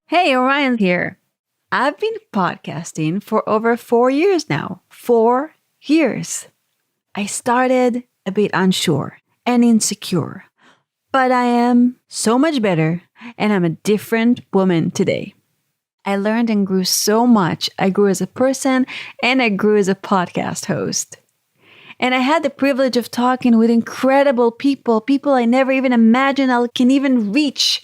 Hey, Orion here. I've been podcasting for over 4 years now. 4 years. I started a bit unsure and insecure, but I am so much better and I'm a different woman today. I learned and grew so much. I grew as a person and I grew as a podcast host. And I had the privilege of talking with incredible people I never even imagined I can even reach.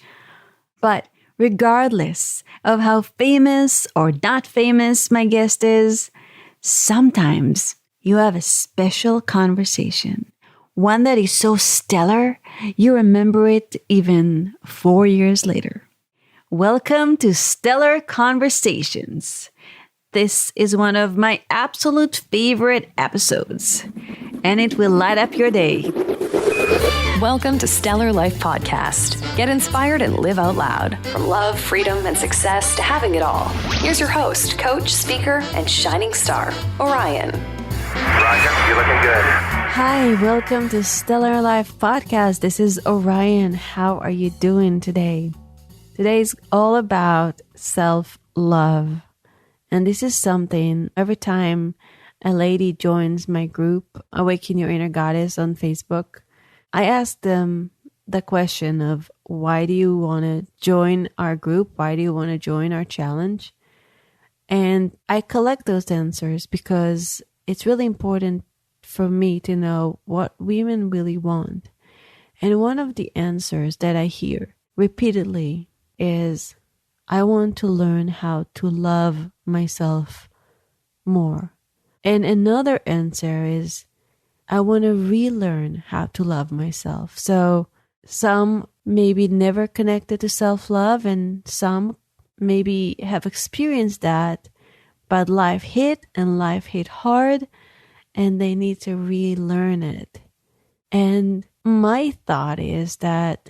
But regardless of how famous or not famous my guest is, sometimes you have a special conversation. One that is so stellar, you remember it even 4 years later. Welcome to Stellar Conversations. This is one of my absolute favorite episodes, and it will light up your day. Welcome to Stellar Life Podcast. Get inspired and live out loud. From love, freedom, and success to having it all. Here's your host, coach, speaker, and shining star, Orion. Roger, you're looking good. Hi, welcome to Stellar Life Podcast. This is Orion. How are you doing today? Today's all about self-love. And this is something every time a lady joins my group, Awaken Your Inner Goddess on Facebook, I ask them the question of, why do you want to join our group? Why do you want to join our challenge? And I collect those answers because it's really important for me to know what women really want. And one of the answers that I hear repeatedly is, I want to learn how to love myself more. And another answer is, I want to relearn how to love myself. So some maybe never connected to self-love and some maybe have experienced that, but life hit hard and they need to relearn it. And my thought is that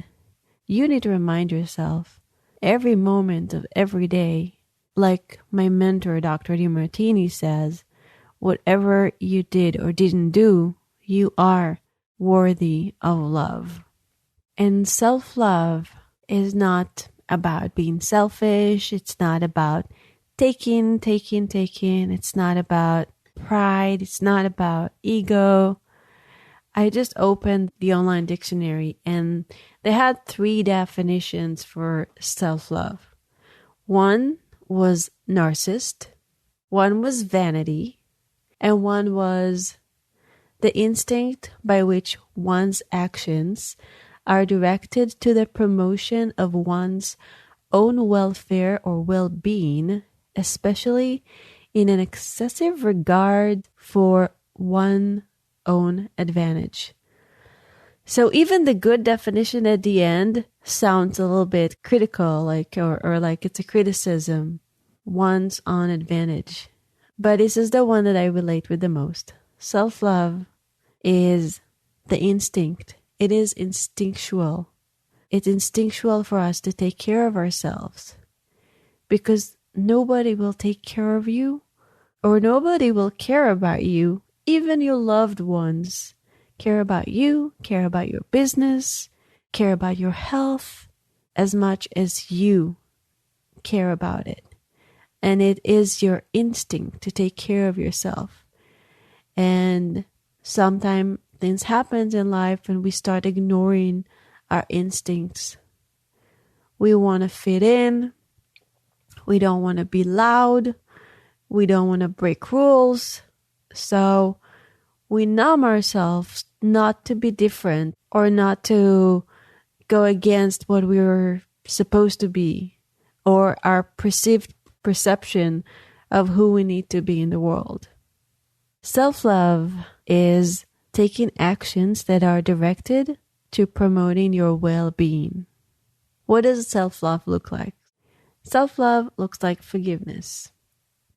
you need to remind yourself every moment of every day, like my mentor, Dr. DeMartini says, whatever you did or didn't do, you are worthy of love. And self-love is not about being selfish. It's not about taking. It's not about pride. It's not about ego. I just opened the online dictionary and they had 3 definitions for self-love. One was narcissist, one was vanity, and one was the instinct by which one's actions are directed to the promotion of one's own welfare or well-being, especially in an excessive regard for one's own advantage. So even the good definition at the end sounds a little bit critical, like it's a criticism, one's own advantage. But this is the one that I relate with the most. Self-love is the instinct. It is instinctual. It's instinctual for us to take care of ourselves because nobody will take care of you or nobody will care about you. Even your loved ones care about you, care about your business, care about your health as much as you care about it. And it is your instinct to take care of yourself. And sometimes things happen in life and we start ignoring our instincts. We want to fit in. We don't want to be loud. We don't want to break rules. So we numb ourselves not to be different or not to go against what we were supposed to be or our perceived perception of who we need to be in the world. Self-love is taking actions that are directed to promoting your well-being. What does self-love look like? Self-love looks like forgiveness.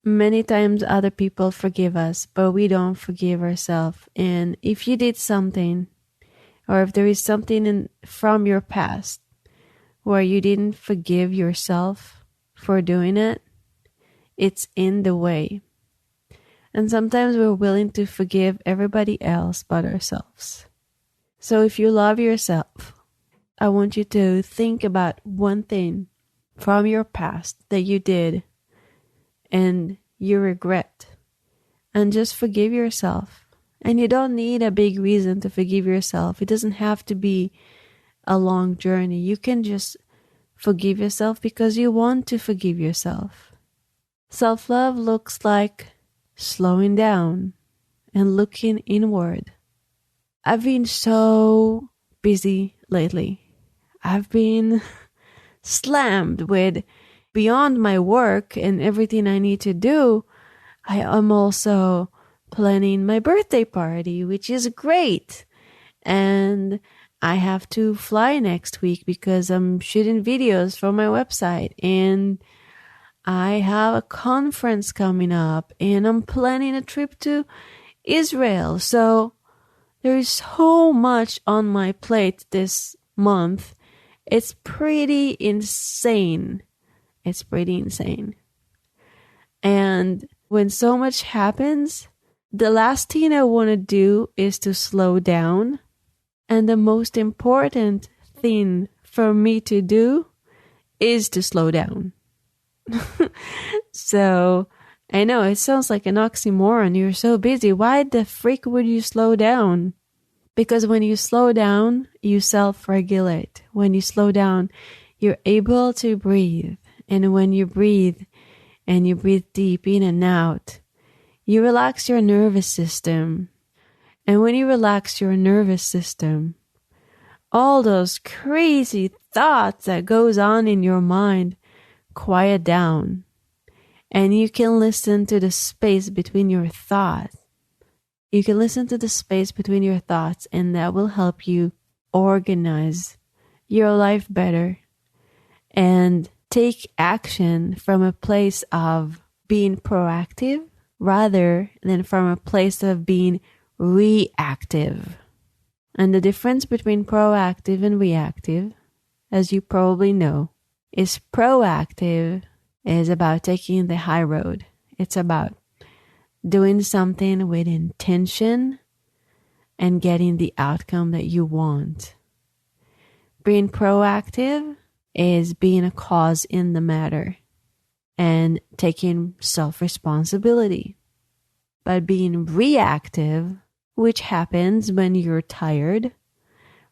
Many times other people forgive us, but we don't forgive ourselves. And if you did something, or if there is something from your past where you didn't forgive yourself for doing it, it's in the way. And sometimes we're willing to forgive everybody else but ourselves. So if you love yourself, I want you to think about one thing from your past that you did and you regret, and just forgive yourself. And you don't need a big reason to forgive yourself. It doesn't have to be a long journey. You can just forgive yourself because you want to forgive yourself. Self-love looks like slowing down and looking inward. I've been so busy lately. I've been slammed with, beyond my work and everything I need to do, I am also planning my birthday party, which is great. And I have to fly next week because I'm shooting videos for my website, and I have a conference coming up, and I'm planning a trip to Israel. So there is so much on my plate this month. It's pretty insane. It's pretty insane. And when so much happens, the last thing I want to do is to slow down. And the most important thing for me to do is to slow down. So I know it sounds like an oxymoron. You're so busy. Why the freak would you slow down? Because when you slow down, you self-regulate. When you slow down, you're able to breathe. And when you breathe, and you breathe deep in and out, you relax your nervous system. And when you relax your nervous system, all those crazy thoughts that goes on in your mind quiet down. And you can listen to the space between your thoughts. You can listen to the space between your thoughts, and that will help you organize your life better and take action from a place of being proactive rather than from a place of being reactive. And the difference between proactive and reactive, as you probably know, is proactive is about taking the high road. It's about doing something with intention and getting the outcome that you want. Being proactive is being a cause in the matter and taking self-responsibility. But being reactive, which happens when you're tired,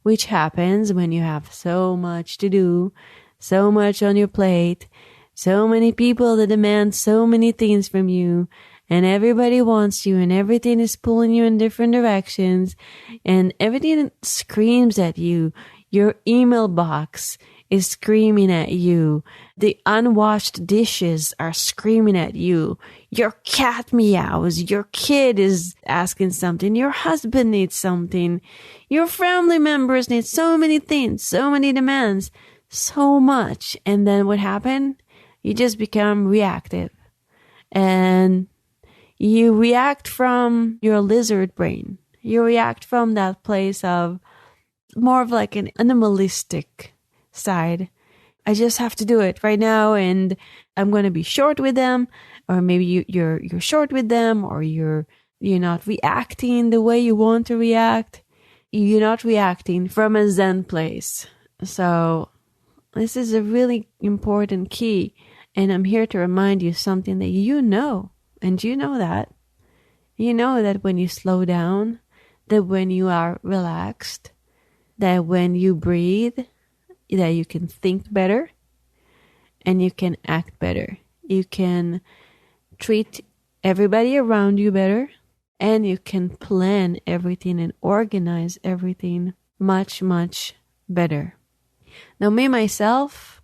which happens when you have so much to do, so much on your plate, so many people that demand so many things from you, and everybody wants you, and everything is pulling you in different directions, and everything screams at you. Your email box is screaming at you. The unwashed dishes are screaming at you. Your cat meows. Your kid is asking something. Your husband needs something. Your family members need so many things, so many demands, so much. And then what happened? You just become reactive. And you react from your lizard brain. You react from that place of more of like an animalistic side. I just have to do it right now, and I'm going to be short with them, or maybe you're short with them, or you're not reacting the way you want to react. You're not reacting from a Zen place. So this is a really important key, and I'm here to remind you something that you know, and you know that when you slow down, that when you are relaxed, that when you breathe, that you can think better and you can act better. You can treat everybody around you better, and you can plan everything and organize everything much, much better. Now, me, myself,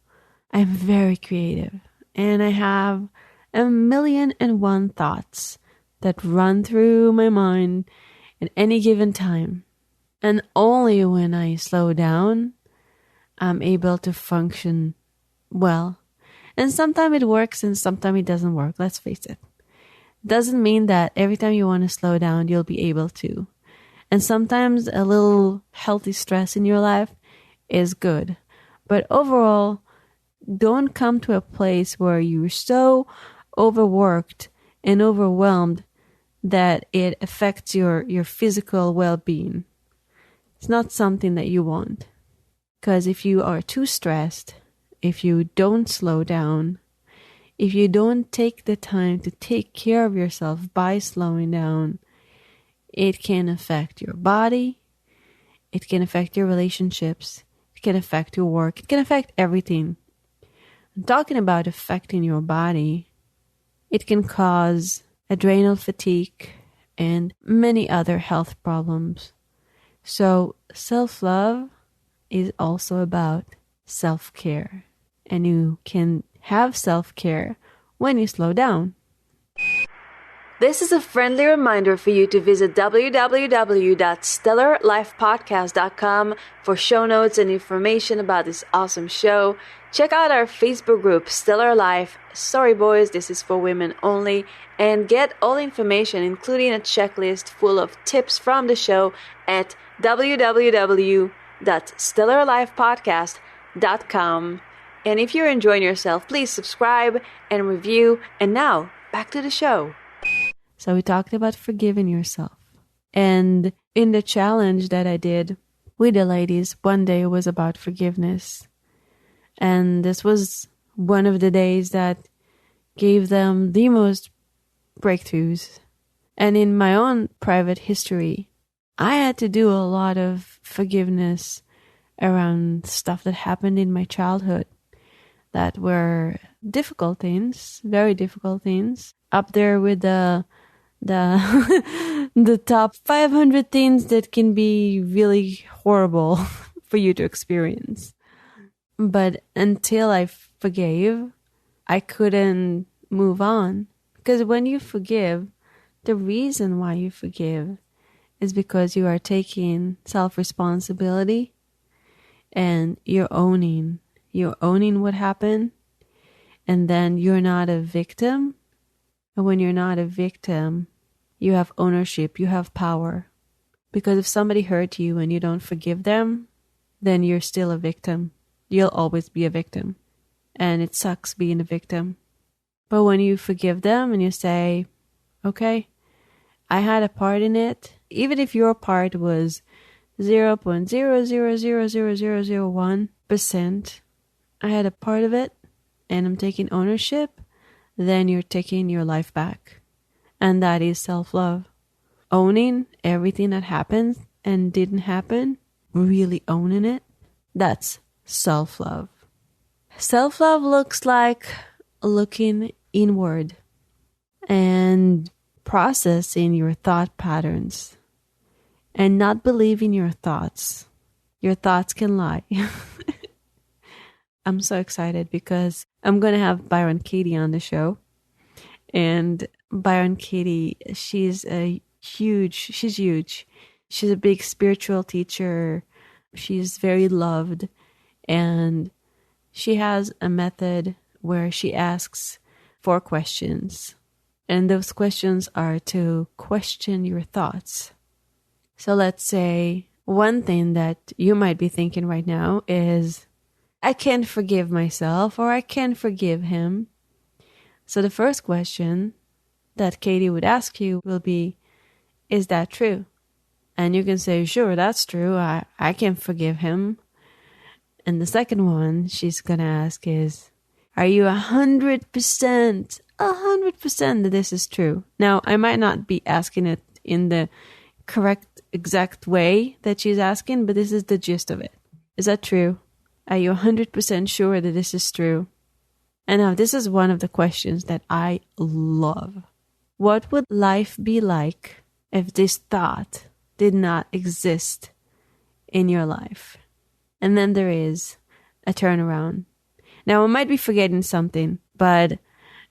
I'm very creative, and I have 1,000,001 thoughts that run through my mind at any given time. And only when I slow down, I'm able to function well. And sometimes it works and sometimes it doesn't work. Let's face it. Doesn't mean that every time you want to slow down, you'll be able to. And sometimes a little healthy stress in your life is good. But overall, don't come to a place where you're so overworked and overwhelmed that it affects your physical well-being. It's not something that you want. Because if you are too stressed, if you don't slow down, if you don't take the time to take care of yourself by slowing down, it can affect your body, it can affect your relationships, it can affect your work, it can affect everything. I'm talking about affecting your body. It can cause adrenal fatigue and many other health problems. So self-love is also about self-care. And you can have self-care when you slow down. This is a friendly reminder for you to visit www.stellarlifepodcast.com for show notes and information about this awesome show. Check out our Facebook group, Stellar Life. Sorry boys, this is for women only. And get all information, including a checklist full of tips from the show at www.stellarlifepodcast.com. And if you're enjoying yourself, please subscribe and review. And now, back to the show. So we talked about forgiving yourself. And in the challenge that I did with the ladies, one day was about forgiveness. And this was one of the days that gave them the most breakthroughs. And in my own private history, I had to do a lot of forgiveness around stuff that happened in my childhood that were difficult things, very difficult things, up there with the top 500 things that can be really horrible for you to experience. But until I forgave, I couldn't move on. Because when you forgive, the reason why you forgive is because you are taking self-responsibility and you're owning what happened, and then you're not a victim. And when you're not a victim, you have ownership, you have power. Because if somebody hurt you and you don't forgive them, then you're still a victim. You'll always be a victim. And it sucks being a victim. But when you forgive them and you say, okay, I had a part in it, even if your part was 0.0000001%, I had a part of it and I'm taking ownership, then you're taking your life back. And that is self-love. Owning everything that happened and didn't happen, really owning it, that's self-love. Self-love looks like looking inward and processing your thought patterns and not believing your thoughts. Your thoughts can lie. I'm so excited because I'm going to have Byron Katie on the show. And Byron Katie, she's huge. She's a big spiritual teacher. She's very loved. And she has a method where she asks 4 questions. And those questions are to question your thoughts. So let's say one thing that you might be thinking right now is, I can't forgive myself, or I can't forgive him. So the first question that Katie would ask you will be, is that true? And you can say, sure, that's true. I can forgive him. And the second one she's going to ask is, are you 100% that this is true? Now, I might not be asking it in the correct, exact way that she's asking, but this is the gist of it. Is that true? Are you 100% sure that this is true? And now this is one of the questions that I love. What would life be like if this thought did not exist in your life? And then there is a turnaround. Now I might be forgetting something, and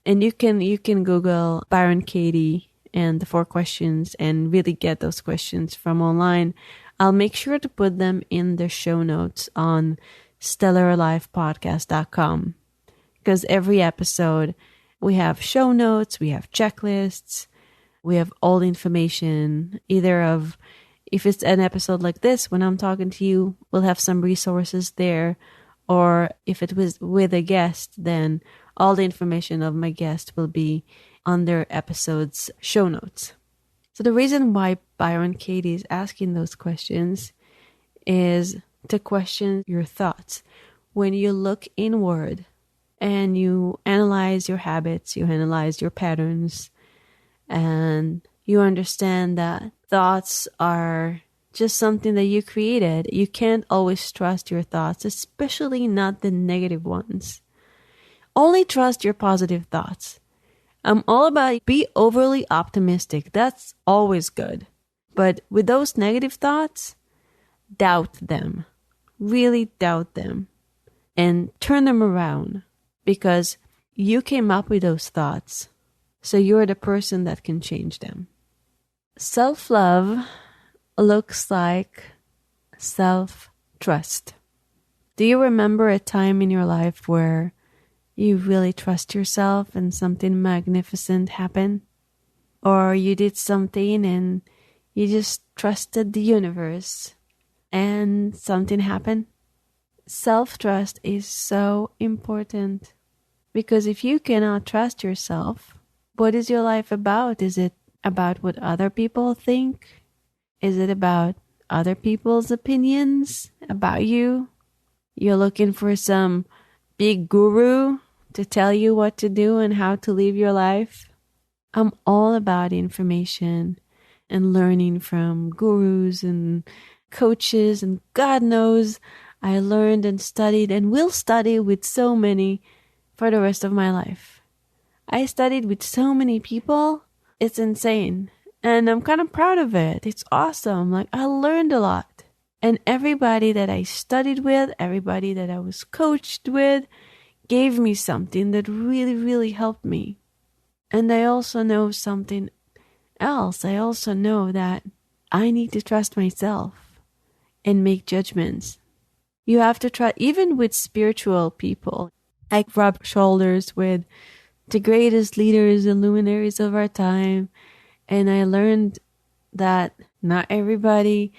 you can Google Byron Katie and the 4 questions and really get those questions from online. I'll make sure to put them in the show notes on stellarlifepodcast.com, because every episode we have show notes, we have checklists, we have all the information, either of, if it's an episode like this, when I'm talking to you, we'll have some resources there, or if it was with a guest, then all the information of my guest will be on their episode's show notes. So the reason why Byron Katie is asking those questions is to question your thoughts. when you look inward and you analyze your habits, you analyze your patterns, and you understand that thoughts are just something that you created. You can't always trust your thoughts, especially not the negative ones. Only trust your positive thoughts. I'm all about be overly optimistic. That's always good. But with those negative thoughts, doubt them. Really doubt them. And turn them around. Because you came up with those thoughts. So you're the person that can change them. Self-love looks like self-trust. Do you remember a time in your life where you really trust yourself and something magnificent happened? Or you did something and you just trusted the universe and something happened? Self-trust is so important because if you cannot trust yourself, what is your life about? Is it about what other people think? Is it about other people's opinions about you? You're looking for some big guru to tell you what to do and how to live your life? I'm all about information and learning from gurus and coaches, and God knows I learned and studied and will study with so many for the rest of my life. I studied with so many people. It's insane. And I'm kind of proud of it. It's awesome. Like, I learned a lot. And everybody that I studied with, everybody that I was coached with, gave me something that really, really helped me. And I also know something else. I also know that I need to trust myself and make judgments. You have to try, even with spiritual people. I rub shoulders with the greatest leaders and luminaries of our time. And I learned that not everybody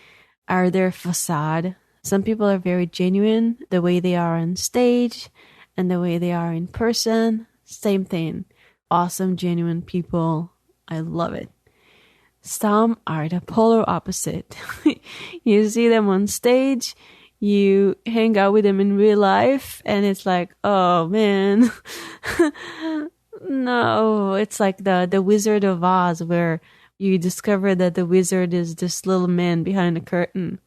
are their facade. Some people are very genuine, the way they are on stage and the way they are in person. Same thing. Awesome, genuine people. I love it. Some are the polar opposite. You see them on stage, you hang out with them in real life, and it's like, oh man. No, it's like the Wizard of Oz, where you discover that the wizard is this little man behind a curtain.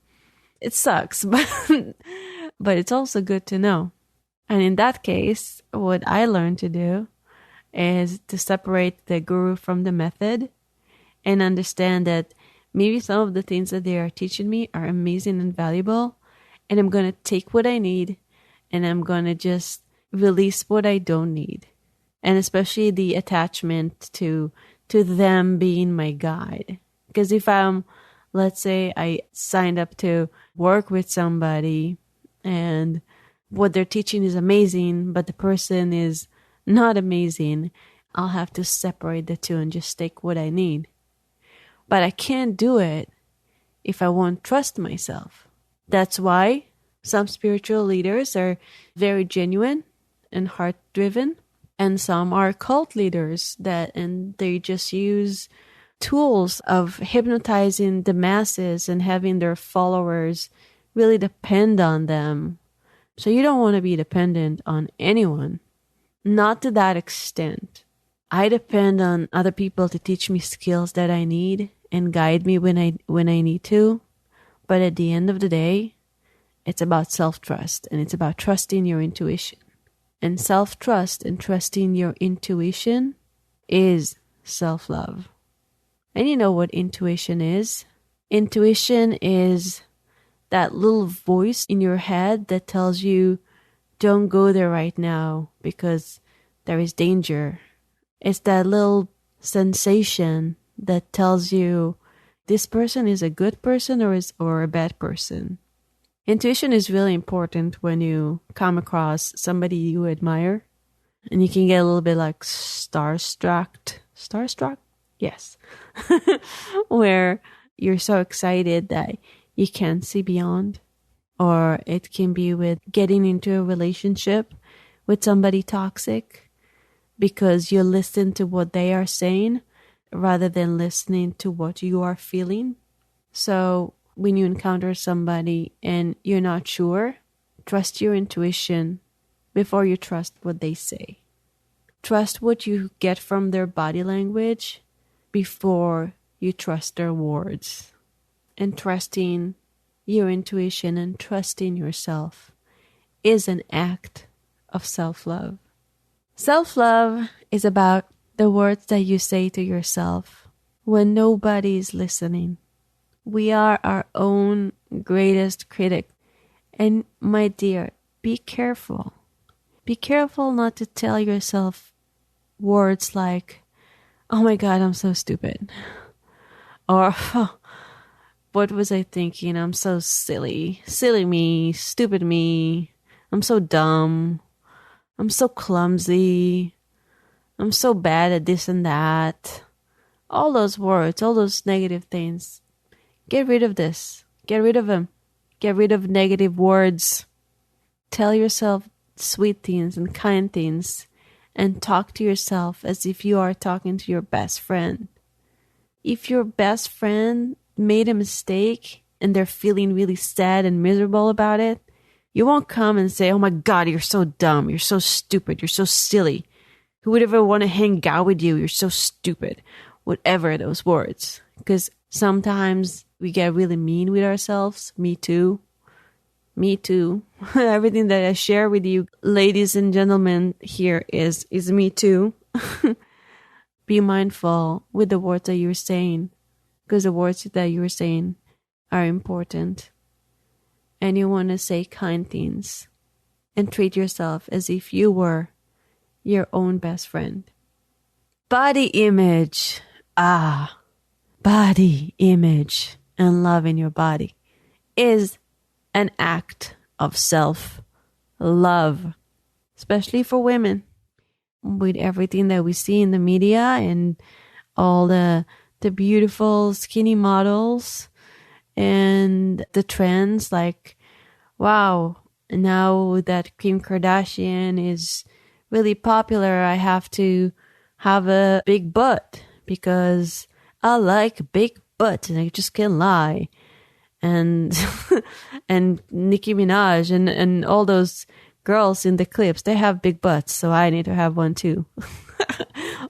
It sucks, but it's also good to know. And in that case, what I learned to do is to separate the guru from the method and understand that maybe some of the things that they are teaching me are amazing and valuable, and I'm going to take what I need and I'm going to just release what I don't need. And especially the attachment to them being my guide. Because if let's say I signed up to work with somebody and what they're teaching is amazing, but the person is not amazing, I'll have to separate the two and just take what I need. But I can't do it if I won't trust myself. That's why some spiritual leaders are very genuine and heart-driven. And some are cult leaders and they just use tools of hypnotizing the masses and having their followers really depend on them. So you don't want to be dependent on anyone. Not to that extent. I depend on other people to teach me skills that I need and guide me when I need to. But at the end of the day, it's about self-trust and it's about trusting your intuition. And self-trust and trusting your intuition is self-love. And you know what intuition is? Intuition is that little voice in your head that tells you, don't go there right now because there is danger. It's that little sensation that tells you this person is a good person or a bad person. Intuition is really important when you come across somebody you admire, and you can get a little bit like starstruck? Yes. Where you're so excited that you can't see beyond. Or it can be with getting into a relationship with somebody toxic because you listen to what they are saying rather than listening to what you are feeling. So when you encounter somebody and you're not sure, Trust your intuition before you trust what they say. Trust what you get from their body language before you trust their words. And trusting your intuition and trusting yourself is an act of self-love. Self-love is about the words that you say to yourself when nobody is listening. We are our own greatest critic. And my dear, be careful. Be careful not to tell yourself words like, oh my God, I'm so stupid. Or, oh, what was I thinking? I'm so silly. Silly me. Stupid me. I'm so dumb. I'm so clumsy. I'm so bad at this and that. All those words, all those negative things. Get rid of this. Get rid of them. Get rid of negative words. Tell yourself sweet things and kind things. And talk to yourself as if you are talking to your best friend. If your best friend made a mistake and they're feeling really sad and miserable about it, you won't come and say, oh my God, you're so dumb. You're so stupid. You're so silly. Who would ever want to hang out with you? You're so stupid. Whatever those words. Because sometimes we get really mean with ourselves. Me too. Me too. Everything that I share with you, ladies and gentlemen, here is me too. Be mindful with the words that you're saying. Because the words that you're saying are important. And you want to say kind things. And treat yourself as if you were your own best friend. Body image. Body image and love in your body is an act of self-love, especially for women. With everything that we see in the media and all the beautiful skinny models and the trends, like, wow, now that Kim Kardashian is really popular, I have to have a big butt because I like big butts and I just can't lie. And and Nicki Minaj and all those girls in the clips, they have big butts, so I need to have one too.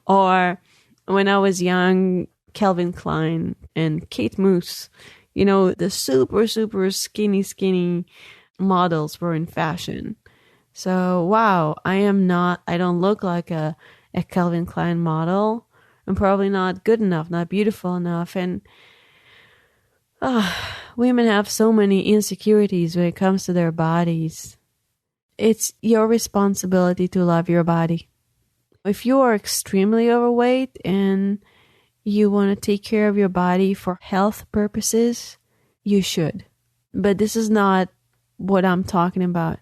Or when I was young, Calvin Klein and Kate Moss, you know, the super, super skinny models were in fashion. So, wow, I don't look like a Calvin Klein model. I'm probably not good enough, not beautiful enough. And women have so many insecurities when it comes to their bodies. It's your responsibility to love your body. If you are extremely overweight and you want to take care of your body for health purposes, you should. But this is not what I'm talking about.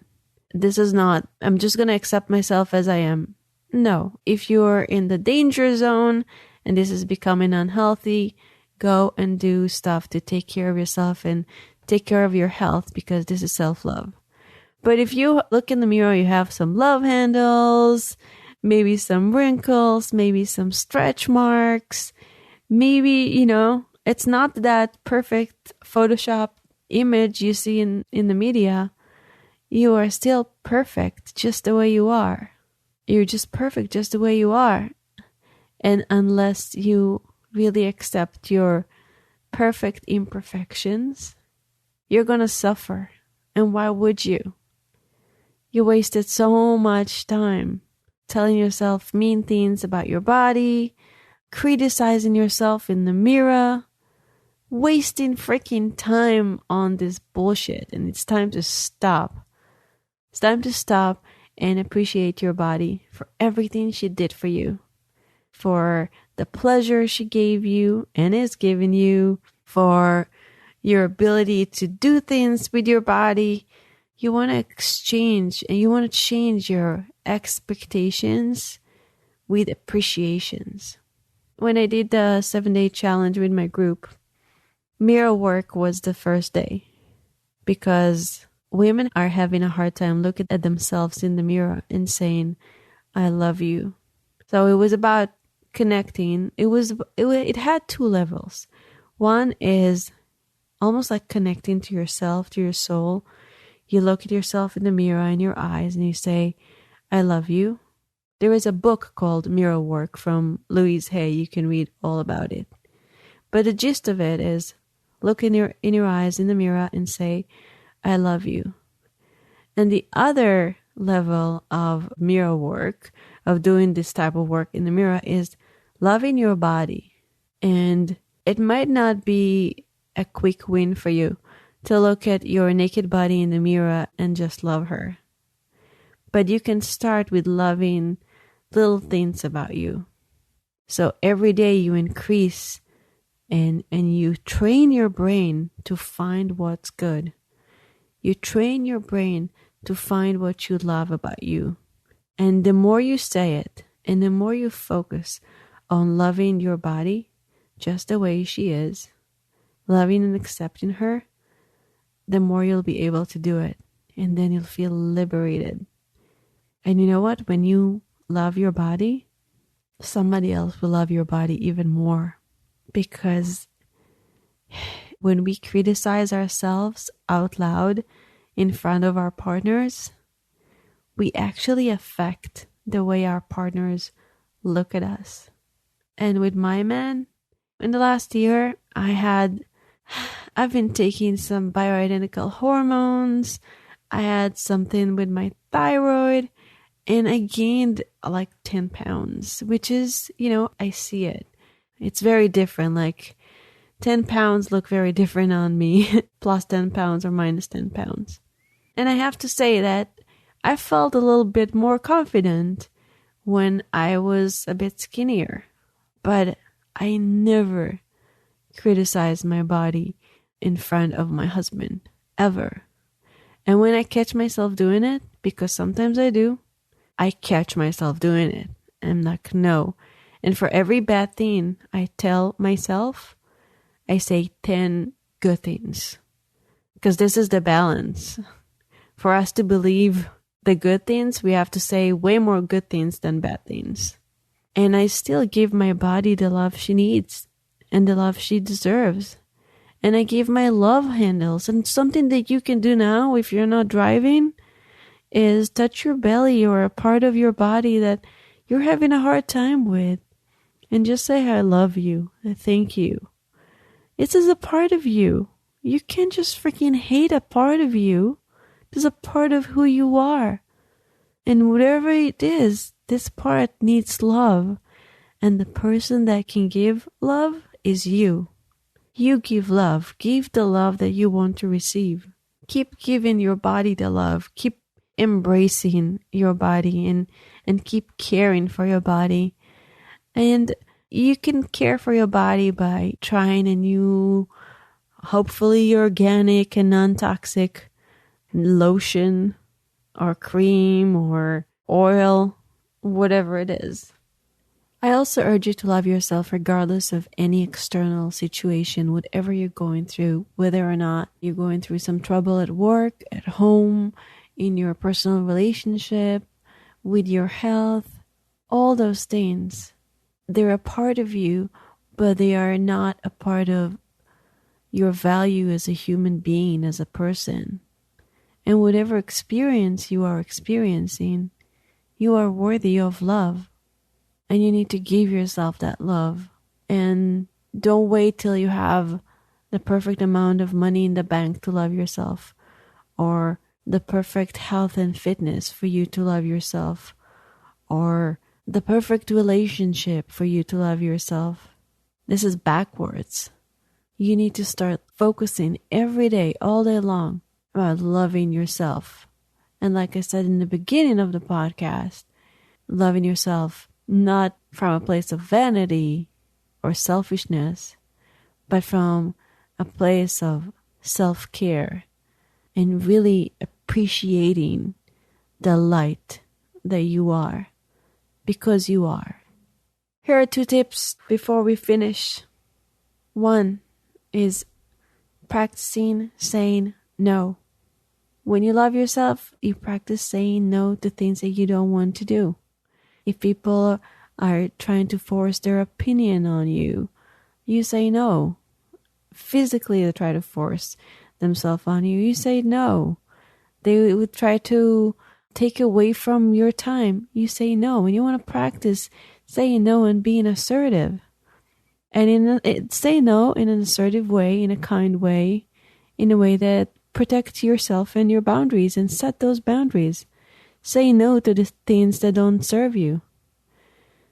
This is not, I'm just going to accept myself as I am. No. If you're in the danger zone and this is becoming unhealthy, go and do stuff to take care of yourself and take care of your health, because this is self-love. But if you look in the mirror, you have some love handles, maybe some wrinkles, maybe some stretch marks, maybe, you know, it's not that perfect Photoshop image you see in the media. You are still perfect just the way you are. You're just perfect just the way you are. And unless you really accept your perfect imperfections, you're going to suffer. And why would you? You wasted so much time telling yourself mean things about your body, criticizing yourself in the mirror, wasting freaking time on this bullshit. And it's time to stop. It's time to stop and appreciate your body for everything she did for you, for the pleasure she gave you and is giving you, for your ability to do things with your body. You want to exchange and you want to change your expectations with appreciations. When I did the 7-day challenge with my group, mirror work was the first day, because women are having a hard time looking at themselves in the mirror and saying, I love you. So it was about connecting. It had two levels. One is almost like connecting to yourself, to your soul. you look at yourself in the mirror in your eyes and you say, I love you. There is a book called Mirror Work from Louise Hay. You can read all about it. But the gist of it is, look in your eyes in the mirror and say, I love you. And the other level of mirror work, of doing this type of work in the mirror, is loving your body. And it might not be a quick win for you to look at your naked body in the mirror and just love her. But you can start with loving little things about you. So every day you increase and you train your brain to find what's good. You train your brain to find what you love about you. And the more you say it, and the more you focus on loving your body just the way she is, loving and accepting her, the more you'll be able to do it. And then you'll feel liberated. And you know what? When you love your body, somebody else will love your body even more. Because when we criticize ourselves out loud in front of our partners, we actually affect the way our partners look at us. And with my man, in the last year, I've been taking some bioidentical hormones. I had something with my thyroid, and I gained like 10 pounds, which is, I see it. It's very different. Like 10 pounds look very different on me, plus 10 pounds or minus 10 pounds. And I have to say that I felt a little bit more confident when I was a bit skinnier. But I never criticized my body in front of my husband, ever. And when I catch myself doing it, because sometimes I do, I catch myself doing it. I'm like, no. And for every bad thing I tell myself, I say 10 good things. Because this is the balance. For us to believe the good things, we have to say way more good things than bad things. And I still give my body the love she needs and the love she deserves. And I give my love handles. And something that you can do now if you're not driving is touch your belly or a part of your body that you're having a hard time with. And just say, I love you. I thank you. This is a part of you. You can't just freaking hate a part of you. It's a part of who you are. And whatever it is, this part needs love. And the person that can give love is you. You give love. Give the love that you want to receive. Keep giving your body the love. Keep embracing your body and keep caring for your body. And you can care for your body by trying a new, hopefully organic and non-toxic lotion or cream or oil, whatever it is. I also urge you to love yourself regardless of any external situation, whatever you're going through, whether or not you're going through some trouble at work, at home, in your personal relationship, with your health, all those things. They're a part of you, but they are not a part of your value as a human being, as a person. And whatever experience you are experiencing, you are worthy of love. And you need to give yourself that love. And don't wait till you have the perfect amount of money in the bank to love yourself, or the perfect health and fitness for you to love yourself, or the perfect relationship for you to love yourself. This is backwards. You need to start focusing every day, all day long, about loving yourself. And like I said in the beginning of the podcast, loving yourself not from a place of vanity or selfishness, but from a place of self-care and really appreciating the light that you are, because you are. Here are 2 tips before we finish. 1 is practicing saying no. When you love yourself, you practice saying no to things that you don't want to do. If people are trying to force their opinion on you, you say no. Physically, they try to force themselves on you, you say no. They would try to take away from your time. You say no. When you want to practice saying no and being assertive. And say no in an assertive way, in a kind way, in a way that protects yourself and your boundaries, and set those boundaries. Say no to the things that don't serve you.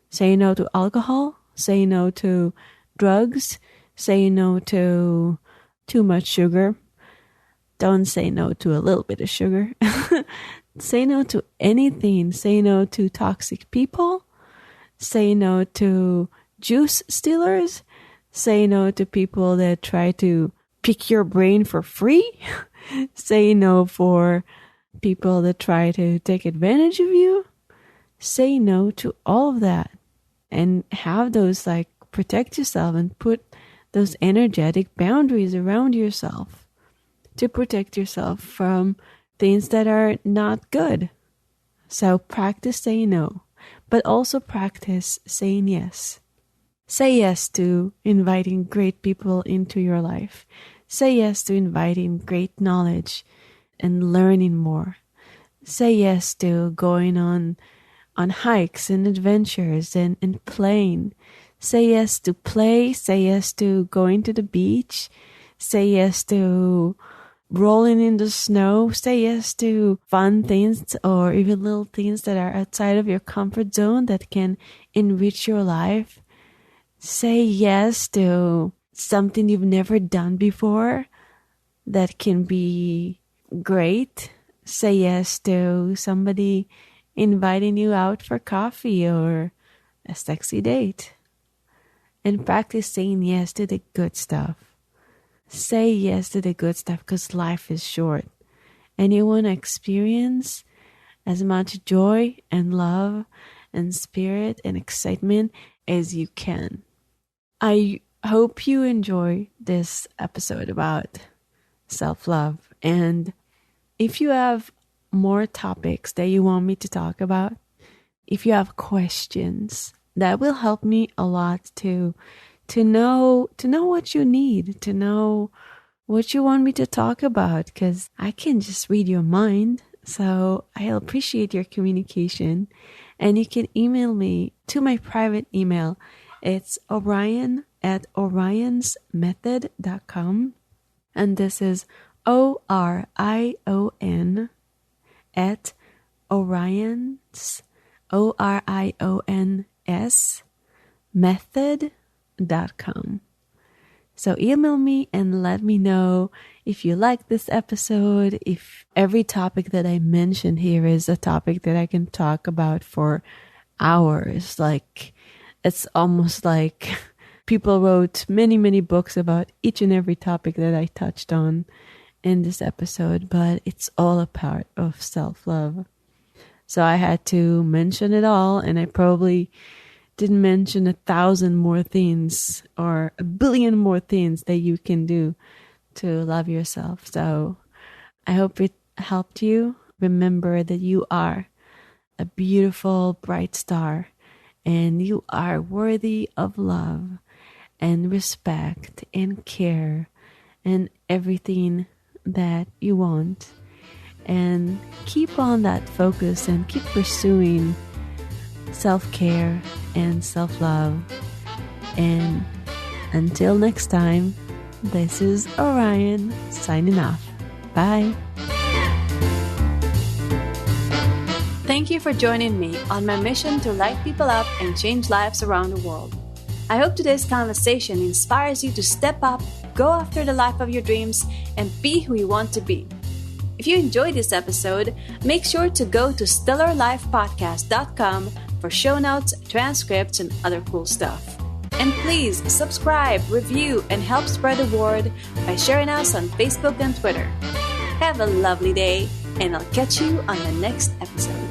Say no to alcohol. Say no to drugs. Say no to too much sugar. Don't say no to a little bit of sugar. Say no to anything. Say no to toxic people. Say no to juice stealers. Say no to people that try to pick your brain for free. Say no for people that try to take advantage of you. Say no to all of that. And have those, like, protect yourself and put those energetic boundaries around yourself to protect yourself from things that are not good. So practice saying no, but also practice saying yes. Say yes to inviting great people into your life. Say yes to inviting great knowledge and learning more. Say yes to going on hikes and adventures and playing. Say yes to play. Say yes to going to the beach. Say yes to rolling in the snow. Say yes to fun things or even little things that are outside of your comfort zone that can enrich your life. Say yes to something you've never done before that can be great. Say yes to somebody inviting you out for coffee or a sexy date. And practice saying yes to the good stuff. Say yes to the good stuff because life is short. And you want to experience as much joy and love and spirit and excitement as you can. I hope you enjoy this episode about self-love. And if you have more topics that you want me to talk about, if you have questions, that will help me a lot to know what you need, to know what you want me to talk about, because I can just read your mind. So I'll appreciate your communication, and you can email me to my private email. It's orion@orionsmethod.com, and this is ORION at Orion's ORIONS method.com. So email me and let me know if you like this episode, if every topic that I mentioned here is a topic that I can talk about for hours. Like, it's almost like people wrote many, many books about each and every topic that I touched on in this episode, but it's all a part of self-love. So I had to mention it all, and I probably didn't mention 1,000 more things or 1 billion more things that you can do to love yourself. So I hope it helped you. Remember that you are a beautiful, bright star, and you are worthy of love and respect and care and everything that you want. And keep on that focus and keep pursuing self-care and self-love. And until next time, this is Orion signing off. Bye. Thank you for joining me on my mission to light people up and change lives around the world. I hope today's conversation inspires you to step up, go after the life of your dreams, and be who you want to be. If you enjoyed this episode, make sure to go to stellarlifepodcast.com for show notes, transcripts, and other cool stuff. And please subscribe, review, and help spread the word by sharing us on Facebook and Twitter. Have a lovely day, and I'll catch you on the next episode.